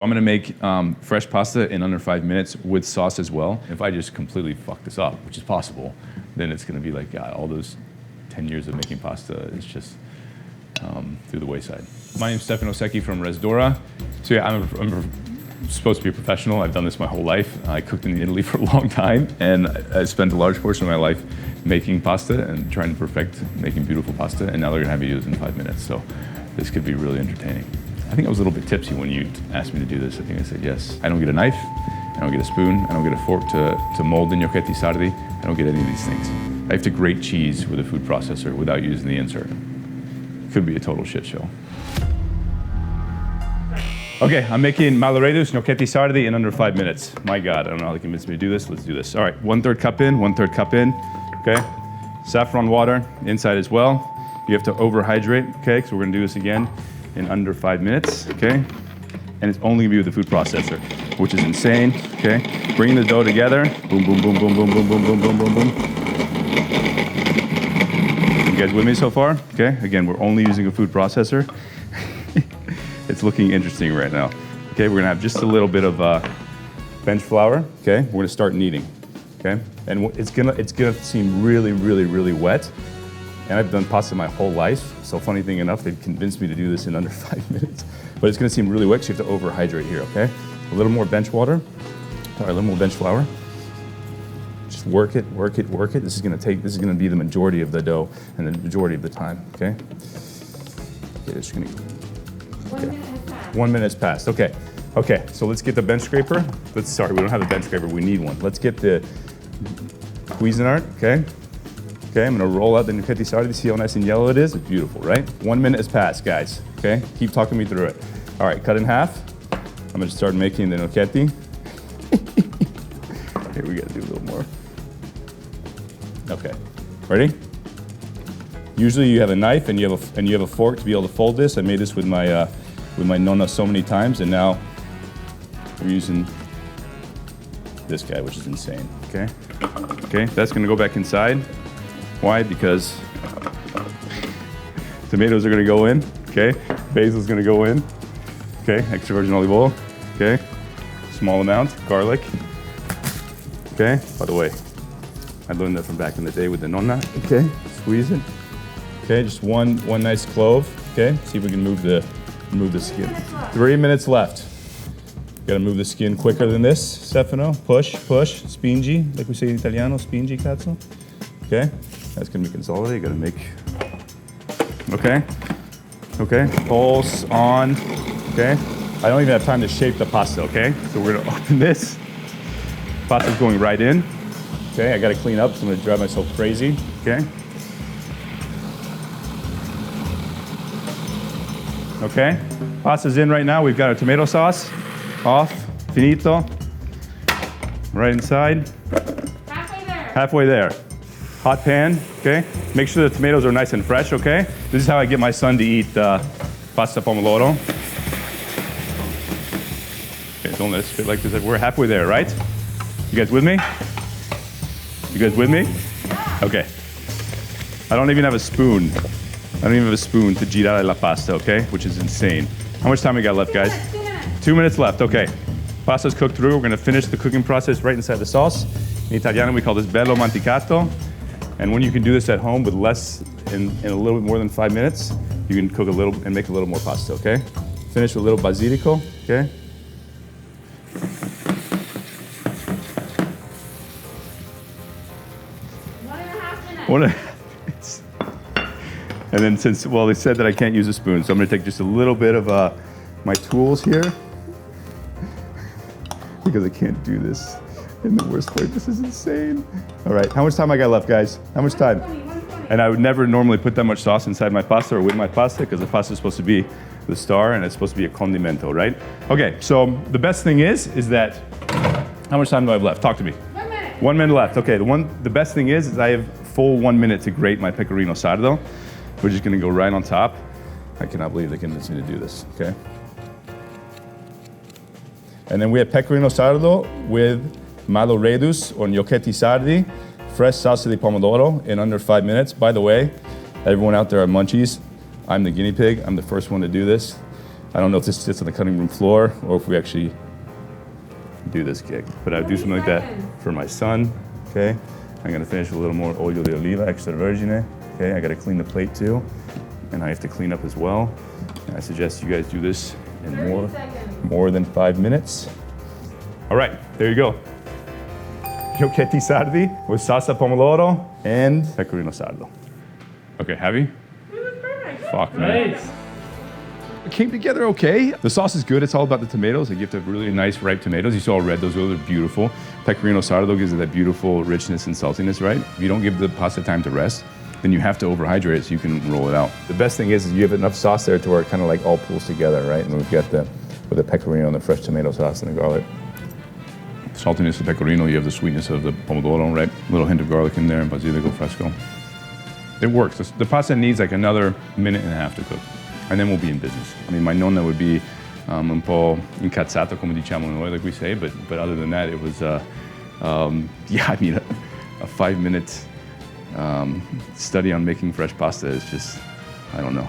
I'm gonna make fresh pasta in under 5 minutes with sauce as well. If I just completely fuck this up, which is possible, then it's gonna be like, God, all those 10 years of making pasta is just through the wayside. My name's Stefano Secchi from Resdora. So yeah, I'm supposed to be a professional. I've done this my whole life. I cooked in Italy for a long time, and I spent a large portion of my life making pasta and trying to perfect making beautiful pasta, and now they're gonna have me do this in 5 minutes. So this could be really entertaining. I think I was a little bit tipsy when you asked me to do this. I think I said yes. I don't get a knife, I don't get a spoon, I don't get a fork to mold the gnocchetti sardi. I don't get any of these things. I have to grate cheese with a food processor without using the insert. Could be a total shit show. Okay, I'm making Malloreddus gnocchetti sardi in under 5 minutes. My God, I don't know how they convinced me to do this. Let's do this. All right, 1/3 cup in, 1/3 cup in. Okay, saffron water inside as well. You have to overhydrate, okay, because we're gonna do this again in under 5 minutes, okay? And it's only gonna be with the food processor, which is insane, okay? Bringing the dough together, boom, boom, boom, boom, boom, boom, boom, boom, boom, boom, boom. You guys with me so far? Okay, again, we're only using a food processor. It's looking interesting right now. Okay, we're gonna have just a little bit of bench flour, okay? We're gonna start kneading, okay? And it's gonna seem really, really, really wet. And I've done pasta my whole life, so funny thing enough, they've convinced me to do this in under 5 minutes. But it's gonna seem really wet, so you have to overhydrate here, okay? A little more bench water, a little more bench flour. Just work it, work it, work it. This is gonna be the majority of the dough and the majority of the time, okay? Okay, just gonna, okay. 1 minute has passed, okay. Okay, so let's get the bench scraper. Sorry, we don't have a bench scraper, we need one. Let's get the Cuisinart, okay? Okay, I'm gonna roll out the gnocchetti sardi. See how nice and yellow it is? It's beautiful, right? 1 minute has passed, guys. Okay, keep talking me through it. All right, cut in half. I'm gonna start making the gnocchetti. Okay, we gotta do a little more. Okay, ready? Usually you have a knife and you have a fork to be able to fold this. I made this with my nonna so many times, and now we're using this guy, which is insane. Okay, okay, that's gonna go back inside. Why? Because tomatoes are gonna go in, okay? Basil's gonna go in, okay? Extra virgin olive oil, okay? Small amount, garlic, okay? By the way, I learned that from back in the day with the nonna, okay? Squeeze it, okay? Just one nice clove, okay? See if we can move the skin. 3 minutes left. Gotta move the skin quicker than this, Stefano. Push, push, spingi, like we say in Italiano, spingi, cazzo, okay? That's gonna be consolidated, you gotta make, okay? Okay, pulse on, okay? I don't even have time to shape the pasta, okay? So we're gonna open this. Pasta's going right in, okay? I gotta clean up, so I'm gonna drive myself crazy, okay? Okay, pasta's in right now. We've got our tomato sauce, off, finito, right inside. Halfway there. Halfway there. Hot pan, okay? Make sure the tomatoes are nice and fresh, okay? This is how I get my son to eat pasta pomodoro. Okay, don't let it spit like this. We're halfway there, right? You guys with me? You guys with me? Okay. I don't even have a spoon. I don't even have a spoon to girare la pasta, okay? Which is insane. How much time we got left, guys? 2 minutes. 2 minutes left, okay. Pasta's cooked through. We're gonna finish the cooking process right inside the sauce. In Italiano, we call this bello manticato. And when you can do this at home with less, in a little bit more than 5 minutes, you can cook a little and make a little more pasta, okay? Finish with a little basilico, okay? 1.5 minutes. And then they said that I can't use a spoon, so I'm gonna take just a little bit of my tools here because I can't do this in the worst way. This is insane. All right, how much time I got left, guys? How much time? 120. And I would never normally put that much sauce inside my pasta or with my pasta because the pasta is supposed to be the star and it's supposed to be a condimento, right? Okay, so the best thing is that, how much time do I have left? Talk to me. 1 minute. 1 minute left. Okay, the best thing is I have full 1 minute to grate my pecorino sardo. We're just gonna go right on top. I cannot believe they convinced me to do this, okay? And then we have pecorino sardo with Malloreddus or gnocchetti sardi, fresh salsa di pomodoro in under 5 minutes. By the way, everyone out there are munchies. I'm the guinea pig. I'm the first one to do this. I don't know if this sits on the cutting room floor or if we actually do this gig. But I do something like that for my son, okay? I'm gonna finish with a little more olio de oliva, extra virgine, okay? I gotta clean the plate too, and I have to clean up as well. And I suggest you guys do this in more than 5 minutes. All right, there you go. Gnocchetti sardi with salsa pomodoro and pecorino sardo. Okay, heavy? Fuck, man. Nice. It came together okay. The sauce is good. It's all about the tomatoes. Like you have to have really nice ripe tomatoes. You saw red, those are beautiful. Pecorino sardo gives it that beautiful richness and saltiness, right? If you don't give the pasta time to rest, then you have to overhydrate it so you can roll it out. The best thing is you have enough sauce there to where it kind of like all pulls together, right? And we've got with the pecorino and the fresh tomato sauce and the garlic. Saltiness of pecorino, you have the sweetness of the pomodoro, right? A little hint of garlic in there and basilico fresco. It works. The pasta needs like another minute and a half to cook, and then we'll be in business. I mean, my nonna would be un po' incazzata, come diciamo noi, like we say, but other than that, it was, yeah, I mean, a 5-minute study on making fresh pasta is just, I don't know.